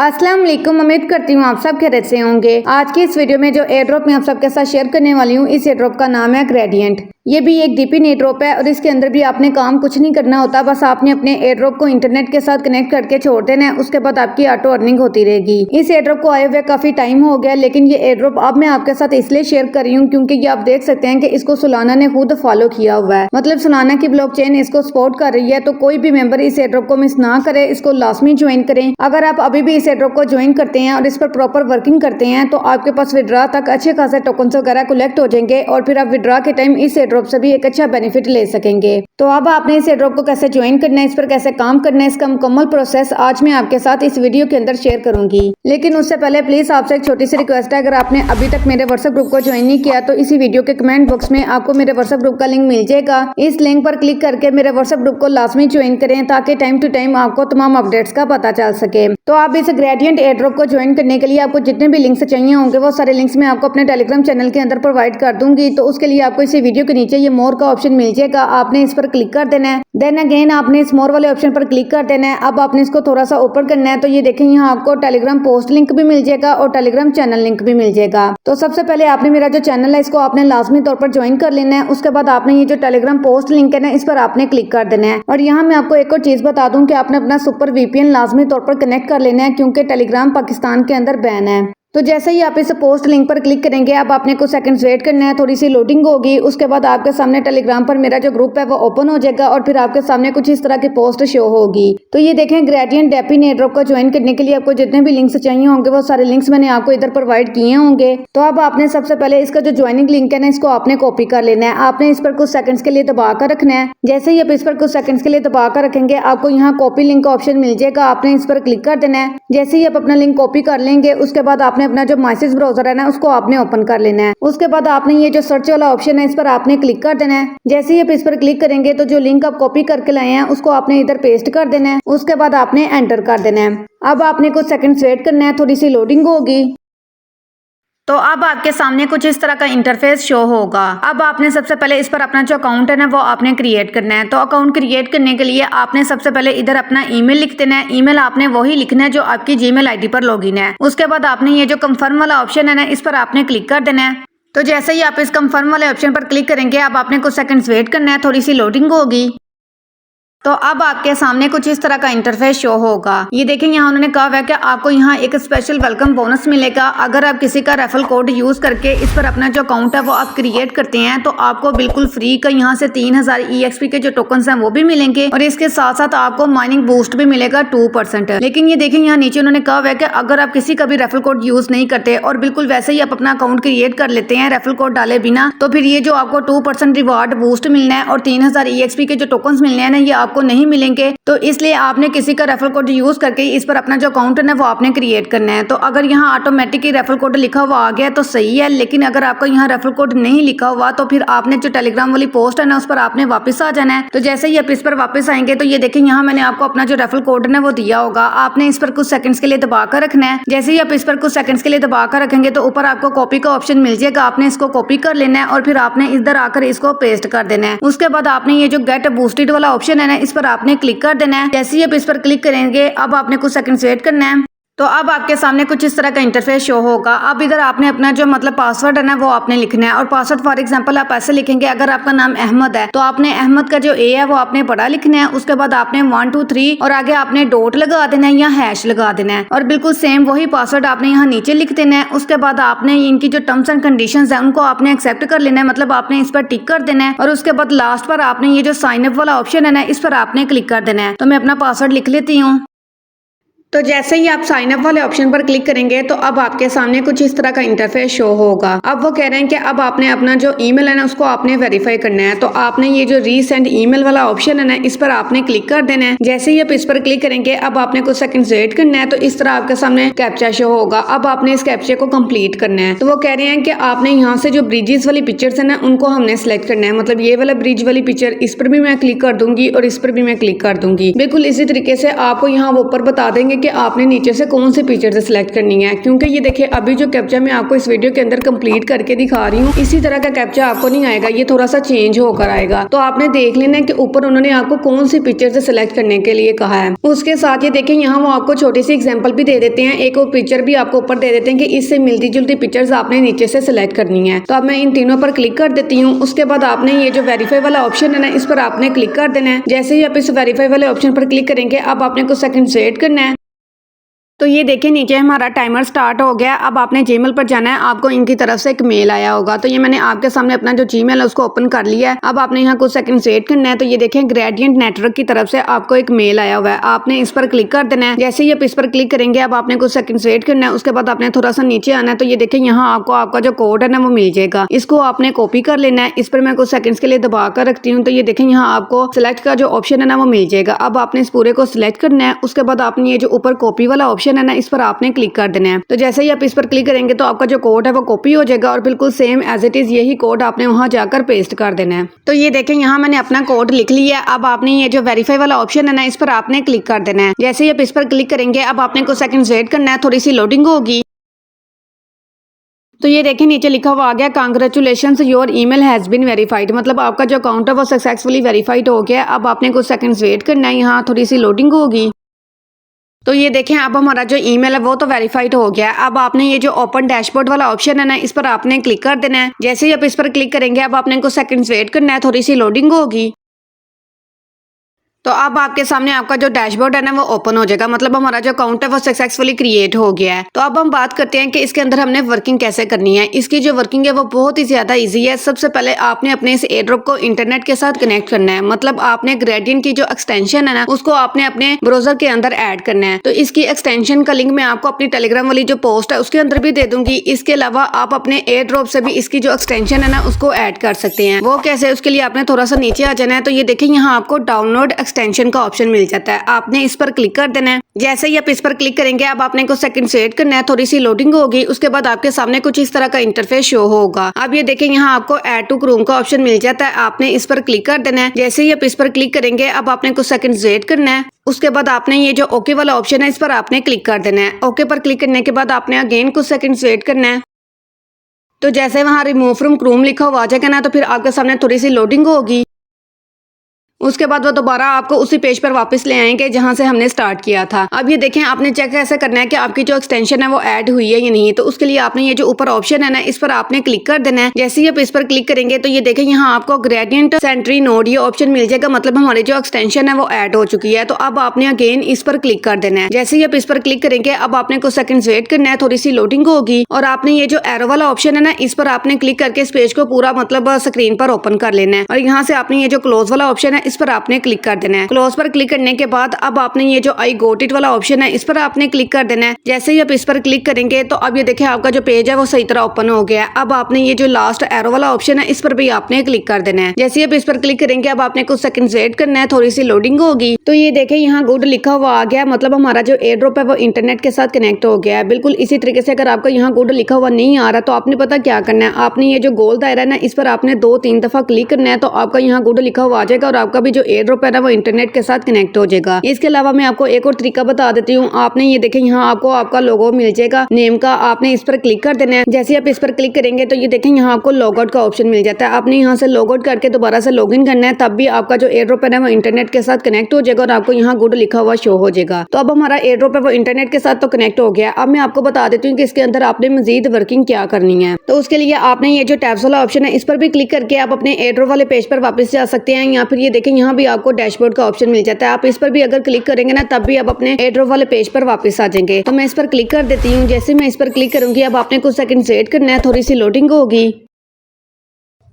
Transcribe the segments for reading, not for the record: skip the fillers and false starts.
अस्सलाम वालेकुम। उम्मीद करती हूँ आप सब खैरियत से होंगे। आज की इस वीडियो में जो एयर ड्रॉप मैं आप सबके साथ शेयर करने वाली हूँ, इस एयर ड्रॉप का नाम है ग्रेडियंट। ये भी एक डीपी एयर ड्रॉप है और इसके अंदर भी आपने काम कुछ नहीं करना होता, बस आपने अपने एयर ड्रॉप को इंटरनेट के साथ कनेक्ट करके छोड़ देना है। उसके बाद आपकी ऑटो अर्निंग होती रहेगी। इस एयर ड्रॉप को आए हुए काफी टाइम हो गया, लेकिन ये एयर ड्रॉप अब मैं आपके साथ इसलिए शेयर कर रही हूँ क्योंकि ये आप देख सकते हैं कि इसको सोलाना ने खुद फॉलो किया हुआ है। मतलब सोलाना की ब्लॉकचेन इसको सपोर्ट कर रही है। तो कोई भी मेंबर इस एयर ड्रॉप को मिस ना करे, इसको लाजमी ज्वाइन करें। अगर आप अभी भी इस एयर ड्रॉप को ज्वाइन करते हैं और इस पर प्रॉपर वर्किंग करते हैं तो आपके पास विड्रॉ तक अच्छे खासे टोकन्स वगैरह कलेक्ट हो जाएंगे और फिर आप विड्रॉ के टाइम इस एयर ड्रॉप से भी एक अच्छा बेनिफिट ले सकेंगे। तो अब आपने इस एयर ड्रॉप को कैसे ज्वाइन करना है, इस पर कैसे काम करना है, इसका मुकम्मल प्रोसेस आज मैं आपके साथ इस वीडियो के अंदर शेयर करूंगी। लेकिन उससे पहले प्लीज आपसे एक छोटी सी रिक्वेस्ट है, अगर आपने अभी तक मेरे व्हाट्सएप ग्रुप को ज्वाइन नहीं किया तो इसी वीडियो के कमेंट बॉक्स में आपको मेरे व्हाट्सएप ग्रुप का लिंक मिल जाएगा। इस लिंक पर क्लिक करके मेरे व्हाट्सएप ग्रुप को लाजमी ज्वाइन करें ताकि टाइम टू टाइम आपको तमाम अपडेट्स का पता चल सके। तो आप इस ग्रेडियंट एयर ड्रॉप को ज्वाइन करने के लिए आपको जितने भी लिंक्स चाहिए होंगे वो सारे लिंक्स मैं आपको अपने टेलीग्राम चैनल के अंदर प्रोवाइड कर दूंगी। तो उसके लिए आपको इसी वीडियो के नीचे ये मोर का ऑप्शन मिल जाएगा, आपने इस पर क्लिक कर देना है। देन अगेन आपने इस मोर वाले ऑप्शन पर क्लिक कर देना है। अब आपने इसको थोड़ा सा ऊपर करना है तो ये देखें यहाँ आपको टेलीग्राम पोस्ट लिंक भी मिल जाएगा और टेलीग्राम चैनल लिंक भी मिल जाएगा। तो सबसे पहले आपने मेरा जो चैनल है इसको आपने लाजमी तौर पर ज्वाइन कर लेना है। उसके बाद आपने ये जो टेलीग्राम पोस्ट लिंक है ना, इस पर आपने क्लिक कर देना है। और यहाँ मैं आपको एक और चीज बता दूं कि आपने अपना सुपर वीपीएन लाजमी तौर पर कनेक्ट कर लेना है क्योंकि टेलीग्राम पाकिस्तान के अंदर बैन है। तो जैसे ही आप इस पोस्ट लिंक पर क्लिक करेंगे, अब आपने कुछ सेकंड्स वेट करना है, थोड़ी सी लोडिंग होगी। उसके बाद आपके सामने टेलीग्राम पर मेरा जो ग्रुप है वो ओपन हो जाएगा और फिर आपके सामने कुछ इस तरह की पोस्ट शो होगी। तो ये देखें, ग्रेडियंट डेपी एयर ड्रॉप को ज्वाइन करने के लिए आपको जितने भी लिंक्स चाहिए होंगे वो सारे लिंक्स मैंने आपको इधर प्रोवाइड किए होंगे। तो अब आपने सबसे पहले इसका जो ज्वाइनिंग लिंक है ना, इसको आपने कॉपी कर लेना है। आपने इस पर कुछ सेकंड्स के लिए दबा कर रखना है। जैसे ही आप इस पर कुछ सेकंड्स के लिए दबा कर रखेंगे, आपको यहाँ कॉपी लिंक का ऑप्शन मिल जाएगा, आपने इस पर क्लिक कर देना है। जैसे ही आप अपना लिंक कॉपी कर लेंगे, उसके बाद आपने अपना जो मैसेज ब्राउजर है ना उसको आपने ओपन कर लेना है। उसके बाद आपने ये जो सर्च वाला ऑप्शन है इस पर आपने क्लिक कर देना है। जैसे ही आप इस पर क्लिक करेंगे तो जो लिंक आप कॉपी करके लाए हैं उसको आपने इधर पेस्ट कर देना है। उसके बाद आपने एंटर कर देना है। अब आपने कुछ सेकंड्स वेट करना है, थोड़ी सी लोडिंग होगी। तो अब आपके सामने कुछ इस तरह का इंटरफेस शो होगा। अब आपने सबसे पहले इस पर अपना जो अकाउंट है ना वो आपने क्रिएट करना है। तो अकाउंट क्रिएट करने के लिए आपने सबसे पहले इधर अपना ईमेल लिख देना है। ईमेल आपने वही लिखना है जो आपकी जीमेल आईडी पर लॉगिन है। उसके बाद आपने ये जो कंफर्म वाला ऑप्शन है ना, इस पर आपने क्लिक कर देना है। तो जैसे ही आप इस कंफर्म वाले ऑप्शन पर क्लिक करेंगे, अब आपने कुछ सेकंड्स वेट करना है, थोड़ी सी लोडिंग होगी। तो अब आपके सामने कुछ इस तरह का इंटरफेस शो होगा। ये देखें, यहाँ उन्होंने कहा हुआ है कि आपको यहाँ एक स्पेशल वेलकम बोनस मिलेगा अगर आप किसी का रेफरल कोड यूज करके इस पर अपना जो अकाउंट है वो आप क्रिएट करते हैं। तो आपको बिल्कुल फ्री का यहाँ से 3000 EXP के जो टोकन्स हैं वो भी मिलेंगे और इसके साथ साथ आपको माइनिंग बूस्ट भी मिलेगा 2%। लेकिन ये देखें, यहाँ नीचे उन्होंने कहा हुआ है कि अगर आप किसी का भी रेफरल कोड यूज नहीं करते और बिल्कुल वैसे ही आप अपना अकाउंट क्रिएट कर लेते हैं रेफरल कोड डाले बिना, तो फिर ये जो आपको 2% रिवार्ड बूस्ट मिलना है और 3000 EXP के जो टोकन्स मिलने हैं ना, ये आपको नहीं मिलेंगे। तो इसलिए आपने किसी का रेफरल कोड यूज करके इस पर अपना जो अकाउंट है ना वो आपने क्रिएट करना है। तो अगर यहाँ ऑटोमेटिकली रेफरल कोड लिखा हुआ आ गया तो सही है, लेकिन अगर आपका यहाँ रेफरल कोड नहीं लिखा हुआ तो फिर आपने जो टेलीग्राम वाली पोस्ट है ना उस पर आपने वापस आ जाना है। तो जैसे ही आप इस पर वापस आएंगे तो ये देखें, यहाँ मैंने आपको अपना जो रेफरल कोड है ना वो दिया होगा, आपने इस पर कुछ सेकंड्स के लिए दबा कर रखना है। जैसे ही आप इस पर कुछ सेकंड्स के लिए दबा कर रखेंगे तो ऊपर आपको कॉपी का ऑप्शन मिल जाएगा, आपने इसको कॉपी कर लेना है और फिर आपने इधर आकर इसको पेस्ट कर देना है। उसके बाद आपने ये जो गेट बूस्टेड वाला ऑप्शन है ना, इस पर आपने क्लिक कर देना है। जैसे ही आप इस पर क्लिक करेंगे, अब आपने कुछ सेकंड्स वेट करना है। तो अब आपके सामने कुछ इस तरह का इंटरफेस शो होगा। अब इधर आपने अपना जो मतलब पासवर्ड है ना वो आपने लिखना है और पासवर्ड फॉर एग्जांपल आप ऐसे लिखेंगे, अगर आपका नाम अहमद है तो आपने अहमद का जो ए है वो आपने बड़ा लिखना है। उसके बाद आपने 1 2 3 और आगे आपने डॉट लगा देना है या हैश लगा देना है और बिल्कुल सेम वही पासवर्ड आपने यहाँ नीचे लिख देना है। उसके बाद आपने इनकी जो टर्म्स एंड कंडीशंस है उनको आपने एक्सेप्ट कर लेना है, मतलब आपने इस पर टिक कर देना है। और उसके बाद लास्ट पर आपने ये जो साइन अप वाला ऑप्शन है ना, इस पर आपने क्लिक कर देना है। तो मैं अपना पासवर्ड लिख लेती हूँ। तो जैसे ही आप साइन अप वाले ऑप्शन पर क्लिक करेंगे तो अब आपके सामने कुछ इस तरह का इंटरफेस शो होगा। अब वो कह रहे हैं कि अब आपने अपना जो ईमेल है ना उसको आपने वेरीफाई करना है। तो आपने ये जो रीसेंड ईमेल वाला ऑप्शन है ना, इस पर आपने क्लिक कर देना है। जैसे ही आप इस पर क्लिक करेंगे, अब आपने कुछ सेकंड्स वेट करना है। तो इस तरह आपके सामने कैप्चा शो होगा। अब आपने इस कैप्चे को कंप्लीट करना है। तो वो कह रहे हैं कि आपने यहाँ से जो ब्रिजेस वाली पिक्चर्स है ना उनको हमने सेलेक्ट करना है, मतलब ये वाला ब्रिज वाली पिक्चर, इस पर भी मैं क्लिक कर दूंगी और इस पर भी मैं क्लिक कर दूंगी। बिल्कुल इसी तरीके से आपको यहाँ ऊपर बता देंगे कि आपने नीचे से कौन से पिक्चर सिलेक्ट करनी है, क्योंकि ये देखिए अभी जो कैप्चा मैं आपको इस वीडियो के अंदर कंप्लीट करके दिखा रही हूँ इसी तरह का कैप्चा आपको नहीं आएगा, ये थोड़ा सा चेंज होकर आएगा। तो आपने देख लेना है कि ऊपर उन्होंने आपको कौन सी पिक्चर से सिलेक्ट करने के लिए कहा है। उसके साथ ये देखें यहाँ वो आपको छोटी सी एग्जांपल भी दे देते हैं, एक और पिक्चर भी आपको ऊपर दे देते हैं कि इससे मिलती जुलती पिक्चर्स आपने नीचे से सिलेक्ट करनी है। तो अब मैं इन तीनों पर क्लिक कर देती हूँ। उसके बाद आपने ये जो वेरीफाई वाला ऑप्शन है ना इस पर आपने क्लिक कर देना है। जैसे ही आप इस वेरीफाई वाले ऑप्शन पर क्लिक करेंगे अब आपने कुछ सेकंड वेट करना है। तो ये देखिए नीचे हमारा टाइमर स्टार्ट हो गया। अब आपने जीमेल पर जाना है, आपको इनकी तरफ से एक मेल आया होगा। तो ये मैंने आपके सामने अपना जो जीमेल है उसको ओपन कर लिया है। अब आपने यहाँ कुछ सेकंड वेट करना है। तो ये देखें ग्रेडियंट नेटवर्क की तरफ से आपको एक मेल आया हुआ है, आपने इस पर क्लिक कर देना है। जैसे ही आप इस पर क्लिक करेंगे अब आपने कुछ सेकंड वेट करना है। उसके बाद आपने थोड़ा सा नीचे आना है। तो ये देखें यहाँ आपको आपका जो कोड है ना वो मिल जाएगा, इसको आपने कॉपी कर लेना है। इस पर मैं कुछ सेकंड्स के लिए दबा कर रखती हूँ। तो ये देखें यहाँ आपको सिलेक्ट का जो ऑप्शन है ना वो मिल जाएगा। अब आपने इस पूरे को सिलेक्ट करना है। उसके बाद आपने ये जो ऊपर कॉपी वाला ऑप्शन है ना इस पर आपने क्लिक कर देना है। तो जैसे ही आप इस पर क्लिक करेंगे तो आपका जो कोड है वो कॉपी हो जाएगा और बिल्कुल सेम एज इट इज यही कोड आपने वहां जाकर पेस्ट कर देना है। तो ये देखें यहाँ मैंने अपना कोड लिख लिया है। अब आपने ये जो वेरीफाई वाला ऑप्शन है ना इस पर आपने क्लिक कर देना है। जैसे ही आप इस पर क्लिक करेंगे अब आपने कुछ सेकंड वेट करना है, थोड़ी सी लोडिंग होगी। तो ये देखिए नीचे लिखा हुआ आ गया congratulations your email has been verified, मतलब आपका जो अकाउंट है वो सक्सेसफुली वेरीफाइड हो गया। अब आपने कुछ सेकंड वेट करना है, यहाँ थोड़ी सी लोडिंग होगी। तो ये देखें अब हमारा जो ईमेल है वो तो वेरीफाइड हो गया है। अब आपने ये जो ओपन डैशबोर्ड वाला ऑप्शन है ना इस पर आपने क्लिक कर देना है। जैसे ही आप इस पर क्लिक करेंगे अब आपने कुछ सेकंड्स वेट करना है, थोड़ी सी लोडिंग होगी। तो अब आपके सामने आपका जो डैशबोर्ड है ना वो ओपन हो जाएगा, मतलब हमारा जो अकाउंट है वो सक्सेसफुली क्रिएट हो गया है। तो अब हम बात करते हैं कि इसके अंदर हमने वर्किंग कैसे करनी है। इसकी जो वर्किंग है वो बहुत ही ज्यादा इजी है। सबसे पहले आपने अपने इस एयरड्रॉप को इंटरनेट के साथ कनेक्ट करना है, मतलब आपने ग्रेडियंट की जो एक्सटेंशन है ना उसको आपने अपने ब्राउजर के अंदर ऐड करना है। तो इसकी एक्सटेंशन का लिंक मैं आपको अपनी टेलीग्राम वाली जो पोस्ट है उसके अंदर भी दे दूंगी। इसके अलावा आप अपने एयरड्रॉप से भी इसकी जो एक्सटेंशन है ना उसको ऐड कर सकते हैं। वो कैसे, उसके लिए आपने थोड़ा सा नीचे आ जाना है। तो ये देखिए यहाँ आपको डाउनलोड एक्सटेंशन का ऑप्शन मिल जाता है, आपने इस पर क्लिक कर देना है। जैसे ही आप इस पर क्लिक करेंगे अब आपने कुछ सेकंड वेट करना है, थोड़ी सी लोडिंग होगी। उसके बाद आपके सामने कुछ इस तरह का इंटरफेस शो होगा। अब ये देखें यहाँ आपको ऐड टू क्रोम का ऑप्शन मिल जाता है, आपने इस पर क्लिक कर देना है। जैसे ही आप इस पर क्लिक करेंगे अब आपने कुछ सेकंड वेट करना है। उसके बाद आपने ये जो ओके वाला ऑप्शन है इस पर आपने क्लिक कर देना है। ओके पर क्लिक करने के बाद आपने अगेन कुछ सेकंड वेट करना है। तो जैसे वहां रिमूव फ्रॉम क्रोम लिखा हुआ आ जाएगा ना तो फिर आपके सामने थोड़ी सी लोडिंग होगी। उसके बाद वो दोबारा आपको उसी पेज पर वापस ले आएंगे जहां से हमने स्टार्ट किया था। अब ये देखें आपने चेक कैसे करना है कि आपकी जो एक्सटेंशन है वो ऐड हुई है या नहीं। तो उसके लिए आपने ये जो ऊपर ऑप्शन है ना इस पर आपने क्लिक कर देना है। जैसे ही आप इस पर क्लिक करेंगे तो ये देखें यहाँ आपको ग्रेडियंट सेंट्री नोड ये ऑप्शन मिल जाएगा, मतलब हमारी जो एक्सटेंशन है वो ऐड हो चुकी है। तो अब आपने अगेन इस पर क्लिक कर देना है। जैसे ही आप इस पर क्लिक करेंगे अब आपने कुछ सेकंड वेट करना है, थोड़ी सी लोडिंग होगी। और आपने ये जो एरो वाला ऑप्शन है ना इस पर आपने क्लिक करके इस पेज को पूरा मतलब स्क्रीन पर ओपन कर लेना है। और यहाँ से आपने ये जो क्लोज वाला ऑप्शन है इस पर आपने क्लिक कर देना है। क्लोज पर क्लिक करने के बाद अब आपने ये जो आई गोट इट वाला ऑप्शन है इस पर आपने क्लिक कर देना है। जैसे ही आप इस पर क्लिक करेंगे तो अब ये देखिए आपका जो पेज है वो सही तरह ओपन हो गया है। अब आपने ये जो लास्ट एरो वाला ऑप्शन है इस पर भी आपने क्लिक कर देना है। जैसे ही आप इस पर क्लिक करेंगे अब आपने कुछ सेकंड वेट करना है, थोड़ी सी लोडिंग होगी। तो ये देखें यहाँ गुड लिखा हुआ आ गया, मतलब हमारा जो एयर ड्रॉप है वो इंटरनेट के साथ कनेक्ट हो गया है। बिल्कुल इसी तरीके से अगर आपको यहाँ गुड लिखा हुआ नहीं आ रहा तो आपने पता क्या करना है, आपने ये जो गोल दायरा है ना इस पर आपने 2-3 दफा क्लिक करना है। तो आपका यहाँ गुड लिखा हुआ आ जाएगा और आपका भी जो एयर ड्रॉप है ना वो इंटरनेट के साथ कनेक्ट हो जाएगा। इसके अलावा मैं आपको एक और तरीका बता देती हूँ। आपने ये देखें यहाँ आपको आपका लोगो मिल जाएगा नेम का, आपने इस पर क्लिक कर देना है। जैसे आप इस पर क्लिक करेंगे तो ये देखें यहाँ आपको लॉग आउट का ऑप्शन मिल जाता है। आपने यहाँ से लॉग आउट करके दोबारा से लॉग इन करना है, तब भी आपका जो एयर ड्रॉप है वो इंटरनेट के साथ कनेक्ट हो जाएगा और आपको यहाँ गुड लिखा हुआ शो हो जाएगा। तो अब हमारा एयर ड्रॉप है वो इंटरनेट के साथ तो कनेक्ट हो गया। अब मैं आपको बता देती हूँ कि इसके अंदर आपने मजीद वर्किंग क्या करनी है। तो उसके लिए आपने ये जो टैब्स वाला ऑप्शन है इस पर भी क्लिक करके आप अपने एयर ड्रॉप वाले पेज पर वापस जा सकते हैं। या फिर ये देखें यहाँ भी आपको डैशबोर्ड का ऑप्शन मिल जाता है, आप इस पर भी अगर क्लिक करेंगे ना तब भी आप अपने एयर ड्रॉप वाले पेज पर वापस आ जाएंगे। तो मैं इस पर क्लिक कर देती हूँ। जैसे मैं इस पर क्लिक करूंगी अब आपने कुछ सेकंड वेट करना है, थोड़ी सी लोडिंग होगी।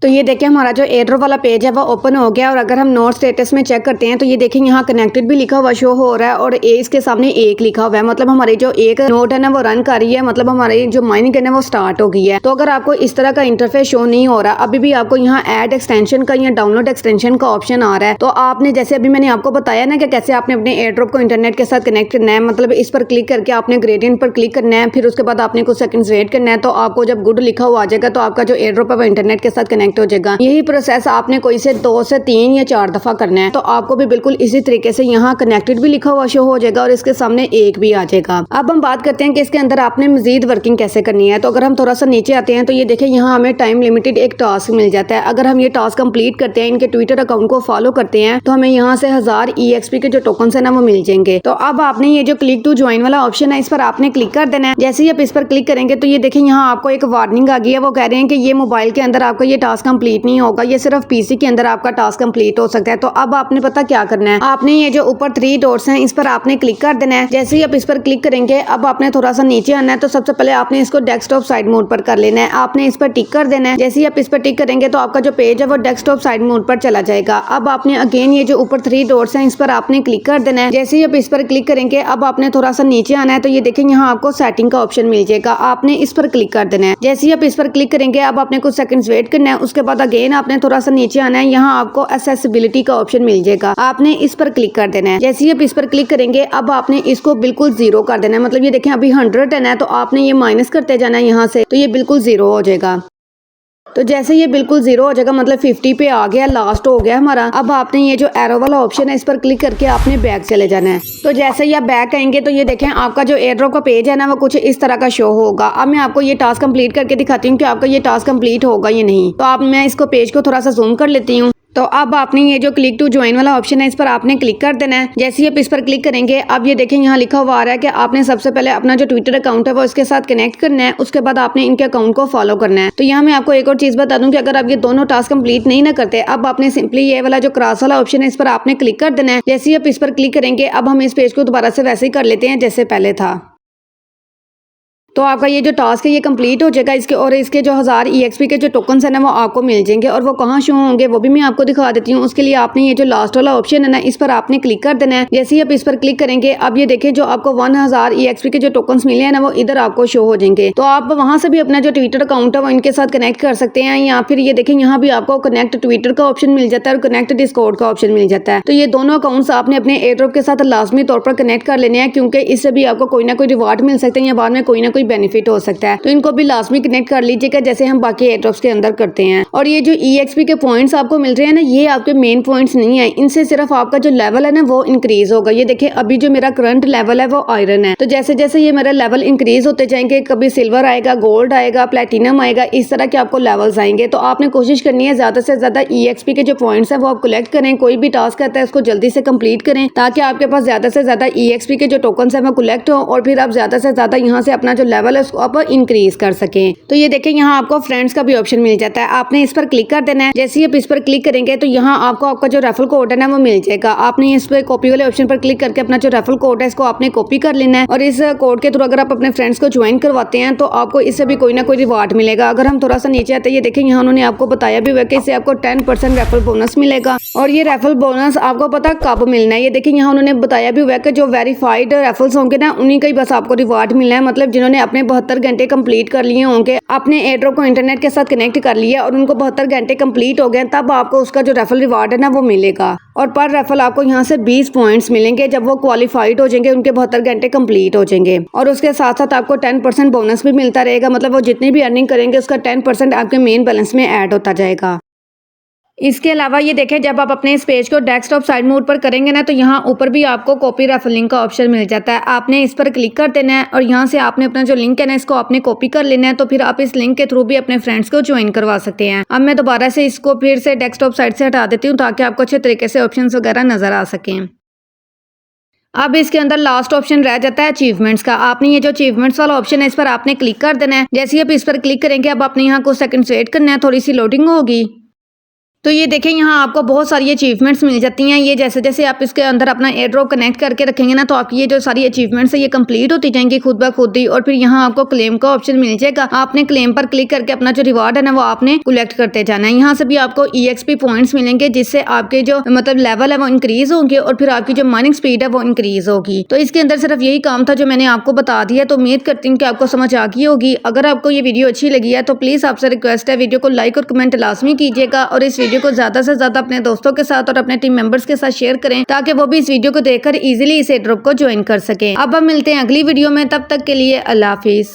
तो ये देखिए हमारा जो एयर ड्रॉप वाला पेज है वो ओपन हो गया। और अगर हम नोट स्टेटस में चेक करते हैं तो ये देखें यहाँ कनेक्टेड भी लिखा हुआ शो हो रहा है और इसके सामने 1 लिखा हुआ है, मतलब हमारी जो एक नोट है ना वो रन कर रही है, मतलब हमारी जो माइनिंग है ना वो स्टार्ट हो गई है। तो अगर आपको इस तरह का इंटरफेस शो नहीं हो रहा, अभी भी आपको यहाँ ऐड एक्सटेंशन का या डाउनलोड एक्सटेंशन का ऑप्शन आ रहा है, तो आपने जैसे अभी मैंने आपको बताया ना कि कैसे आपने अपने एयर ड्रॉप को इंटरनेट के साथ कनेक्ट करना है, मतलब इस पर क्लिक करके आपने ग्रेडियंट पर क्लिक करना है, फिर उसके बाद आपने कुछ सेकंड वेट करना है। तो आपको जब गुड लिखा हुआ आ जाएगा तो आपका जो एयर ड्रॉप है वो इंटरनेट के साथ कनेक्ट कनेक्ट हो जाएगा। यही प्रोसेस आपने कोई से 2 से 3 या 4 दफा करना है, तो आपको भी बिल्कुल इसी तरीके से यहाँ कनेक्टेड भी लिखा हुआ शो हो जाएगा और इसके सामने 1 भी आ जाएगा। अब हम बात करते हैं कि इसके अंदर आपने मजीद वर्किंग कैसे करनी है। तो अगर हम थोड़ा सा नीचे आते हैं तो ये देखिए यहाँ हमें टाइम लिमिटेड एक टास्क मिल जाता है। अगर हम ये टास्क कंप्लीट करते हैं, इनके ट्विटर अकाउंट को फॉलो करते हैं, तो हमें यहाँ से 1000 EXP के जो टोकन है ना वो मिल जाएंगे। तो अब आपने ये जो क्लिक टू ज्वाइन वाला ऑप्शन है इस पर आपने क्लिक कर देना है। जैसे ही आप इस पर क्लिक करेंगे तो ये देखिए यहाँ आपको एक वार्निंग आ गई है। वो कह रहे हैं कि ये मोबाइल के अंदर आपका ये टास्क कंप्लीट नहीं होगा, ये सिर्फ PC के अंदर आपका टास्क कंप्लीट हो सकता है। तो अब आपने पता क्या करना है, आपने ये जो ऊपर 3 डॉट्स हैं इस पर आपने क्लिक कर देना है। जैसे ही आप इस पर क्लिक करेंगे अब आपने थोड़ा सा नीचे आना है, तो सबसे पहले आपने इसको डेस्कटॉप साइड मोड पर कर लेना है। आपने इस पर टिक कर देना है। जैसे ही आप इस पर टिक करेंगे तो आपका जो पेज है वो डेस्कटॉप साइड मोड पर चला जाएगा। अब आपने अगेन ये जो ऊपर 3 डॉट्स हैं इस पर आपने क्लिक कर देना है। जैसे ही आप इस पर क्लिक करेंगे अब आपने थोड़ा सा नीचे आना है, तो ये देखें यहाँ आपको सेटिंग का ऑप्शन मिल जाएगा। आपने इस पर क्लिक कर देना है। जैसे ही आप इस पर क्लिक करेंगे अब आपने कुछ सेकंड्स वेट करना है। उसके बाद अगेन आपने थोड़ा सा नीचे आना है, यहाँ आपको एक्सेसिबिलिटी का ऑप्शन मिल जाएगा। आपने इस पर क्लिक कर देना है। जैसे ही आप इस पर क्लिक करेंगे अब आपने इसको बिल्कुल 0 कर देना है। मतलब ये देखें अभी 100 है, तो आपने ये माइनस करते जाना है यहाँ से, तो ये बिल्कुल 0 हो जाएगा। तो जैसे ये बिल्कुल 0 हो जाएगा, मतलब 50 पे आ गया, लास्ट हो गया हमारा। अब आपने ये जो एरो वाला ऑप्शन है इस पर क्लिक करके आपने बैक चले जाना है। तो जैसे ही आप बैक आएंगे तो ये देखें आपका जो एयर ड्रॉप का पेज है ना वो कुछ इस तरह का शो होगा। अब मैं आपको ये टास्क कंप्लीट करके दिखाती हूँ कि आपका ये टास्क कंप्लीट होगा या नहीं। तो अब मैं इसको पेज को थोड़ा सा जूम कर लेती हूँ। तो अब आपने ये जो क्लिक टू ज्वाइन वाला ऑप्शन है इस पर आपने क्लिक कर देना है। जैसे ही आप इस पर क्लिक करेंगे अब ये देखें यहाँ लिखा हुआ आ रहा है कि आपने सबसे पहले अपना जो ट्विटर अकाउंट है वो इसके साथ कनेक्ट करना है, उसके बाद आपने इनके अकाउंट को फॉलो करना है। तो यहाँ मैं आपको एक और चीज बता दूं कि अगर आप ये दोनों टास्क कंप्लीट नहीं ना करते, अब आपने सिंपली ये वाला जो क्रॉस वाला ऑप्शन है इस पर आपने क्लिक कर देना है। जैसे ही आप इस पर क्लिक करेंगे अब हम इस पेज को दोबारा से वैसे ही कर लेते हैं जैसे पहले था। तो आपका ये जो टास्क है ये कंप्लीट हो जाएगा। इसके जो 1000 EXP के जो टोकन्स है ना वो आपको मिल जाएंगे और वो कहाँ शो होंगे वो भी मैं आपको दिखा देती हूँ। उसके लिए आपने ये जो लास्ट वाला ऑप्शन है ना इस पर आपने क्लिक कर देना है। जैसे ही आप इस पर क्लिक करेंगे अब ये देखें जो आपको 1000 EXP के जो टोकन्स मिले हैं ना वो इधर आपको शो हो जाएंगे। तो आप वहाँ से भी अपना जो ट्विटर अकाउंट है वो इनके साथ कनेक्ट कर सकते हैं, या फिर ये देखें यहाँ भी आपको कनेक्ट ट्विटर का ऑप्शन मिल जाता है और कनेक्ट डिस्कॉर्ड का ऑप्शन मिल जाता है। तो ये दोनों अकाउंट्स आपने अपने एयर ड्रॉप के साथ लाजमी तौर पर कनेक्ट कर लेने हैं, क्योंकि इससे भी आपको कोई ना कोई रिवार्ड मिल सकते हैं या बाद में कोई ना कोई बेनिफिट हो सकता है। तो इनको भी लाजमी कनेक्ट कर लीजिएगा जैसे हम बाकी एयरड्रॉप्स के अंदर करते हैं। और ये जो EXP के पॉइंट्स आपको मिल रहे हैं ना ये आपके मेन पॉइंट्स नहीं है, इनसे सिर्फ आपका जो लेवल है ना वो इंक्रीज होगा। ये देखिए अभी जो मेरा करंट लेवल है वो आयरन है, तो जैसे जैसे ये मेरा लेवल इंक्रीज होते जाएंगे, कभी सिल्वर आएगा, गोल्ड आएगा, प्लेटिनम आएगा, इस तरह के आपको लेवल्स आएंगे। तो आपने कोशिश करनी है ज्यादा से ज्यादा EXP के जो पॉइंट्स है वो आप कलेक्ट करें। कोई भी टास्क आता है उसको जल्दी से कंप्लीट करें ताकि आपके पास ज्यादा से ज्यादा EXP के जो टोकन्स है वो कलेक्ट हो और फिर आप ज्यादा से ज्यादा यहाँ से अपना जो लेवल है उसको आप इंक्रीज कर सकें। तो ये देखें यहाँ आपको फ्रेंड्स का भी ऑप्शन मिल जाता है। आपने इस पर क्लिक कर देना है। जैसे ही आप इस पर क्लिक करेंगे तो यहाँ आपको आपका जो रेफरल कोड है ना वो मिल जाएगा। आपने इस पर कॉपी वाले ऑप्शन पर क्लिक करके अपना जो रेफरल कोड है इसको आपने कॉपी कर लेना है और इस कोड के थ्रू अगर आप अपने फ्रेंड्स को ज्वाइन करवाते हैं तो आपको इससे भी कोई ना कोई रिवार्ड मिलेगा। अगर हम थोड़ा सा नीचे आते हैं, ये देखें यहाँ उन्होंने आपको बताया भी हुआ कि इससे आपको 10% रेफरल बोनस मिलेगा। और ये रेफरल बोनस आपको पता कब मिलना है, ये देखिए यहाँ उन्होंने बताया भी हुआ कि जो वेरीफाइड रेफरल्स होंगे ना उन्हीं का ही बस आपको रिवार्ड मिलना है। मतलब जिन्होंने अपने 72 घंटे कंप्लीट कर लिए होंगे, अपने एयरड्रॉप को इंटरनेट के साथ कनेक्ट कर लिया और उनको 72 घंटे कंप्लीट हो गए, तब आपको उसका जो रेफरल रिवार्ड है ना वो मिलेगा। और पर रेफरल आपको यहाँ से 20 पॉइंट्स मिलेंगे जब वो क्वालिफाइड हो जाएंगे, उनके 72 घंटे कंप्लीट हो जाएंगे। और उसके साथ साथ आपको 10% बोनस भी मिलता रहेगा। मतलब वो जितनी भी अर्निंग करेंगे उसका 10% आपके मेन बैलेंस में ऐड होता जाएगा। इसके अलावा ये देखें जब आप अपने इस पेज को डेस्कटॉप साइड मोड पर करेंगे ना तो यहाँ ऊपर भी आपको कॉपी रेफरल लिंक का ऑप्शन मिल जाता है। आपने इस पर क्लिक कर देना है और यहाँ से आपने अपना जो लिंक है ना इसको आपने कॉपी कर लेना है। तो फिर आप इस लिंक के थ्रू भी अपने फ्रेंड्स को ज्वाइन करवा सकते हैं। अब मैं दोबारा से इसको फिर से डेस्कटॉप साइड से हटा देती हूँ ताकि आपको अच्छे तरीके से ऑप्शन वगैरह नजर आ सकें। अब इसके अंदर लास्ट ऑप्शन रह जाता है अचीवमेंट्स का। आपने ये जो अचीवमेंट्स वाला ऑप्शन है इस पर आपने क्लिक कर देना है। जैसे ही आप इस पर क्लिक करेंगे अब आपने यहाँ कुछ सेकंड्स वेट करना है, थोड़ी सी लोडिंग होगी। तो ये देखें यहाँ आपको बहुत सारी अचीवमेंट्स मिल जाती हैं। ये जैसे जैसे आप इसके अंदर अपना एयर ड्रॉप कनेक्ट करके रखेंगे ना तो आपकी ये जो सारी अचीवमेंट्स है ये कंप्लीट होती जाएंगी खुद ब खुद ही। और फिर यहाँ आपको क्लेम का ऑप्शन मिल जाएगा। आपने क्लेम पर क्लिक करके अपना जो रिवार्ड है ना वो आपने कलेक्ट करते जाना है। यहाँ से भी आपको EXP पॉइंट्स मिलेंगे जिससे आपके जो मतलब लेवल है वो इंक्रीज होंगे और फिर आपकी जो माइनिंग स्पीड है वो इंक्रीज होगी। तो इसके अंदर सिर्फ यही काम था जो मैंने आपको बता दिया। तो उम्मीद करती हूँ कि आपको समझ आ गई होगी। अगर आपको ये वीडियो अच्छी लगी है तो प्लीज आपसे रिक्वेस्ट है वीडियो को लाइक और कमेंट लाजमी कीजिएगा और इस वीडियो को ज्यादा से अपने दोस्तों के साथ और अपने टीम मेंबर्स के साथ शेयर करें ताकि वो भी इस वीडियो को देखकर इजीली इस एयर ड्रॉप को ज्वाइन कर सकें। अब हम मिलते हैं अगली वीडियो में, तब तक के लिए अल्लाह हाफिज।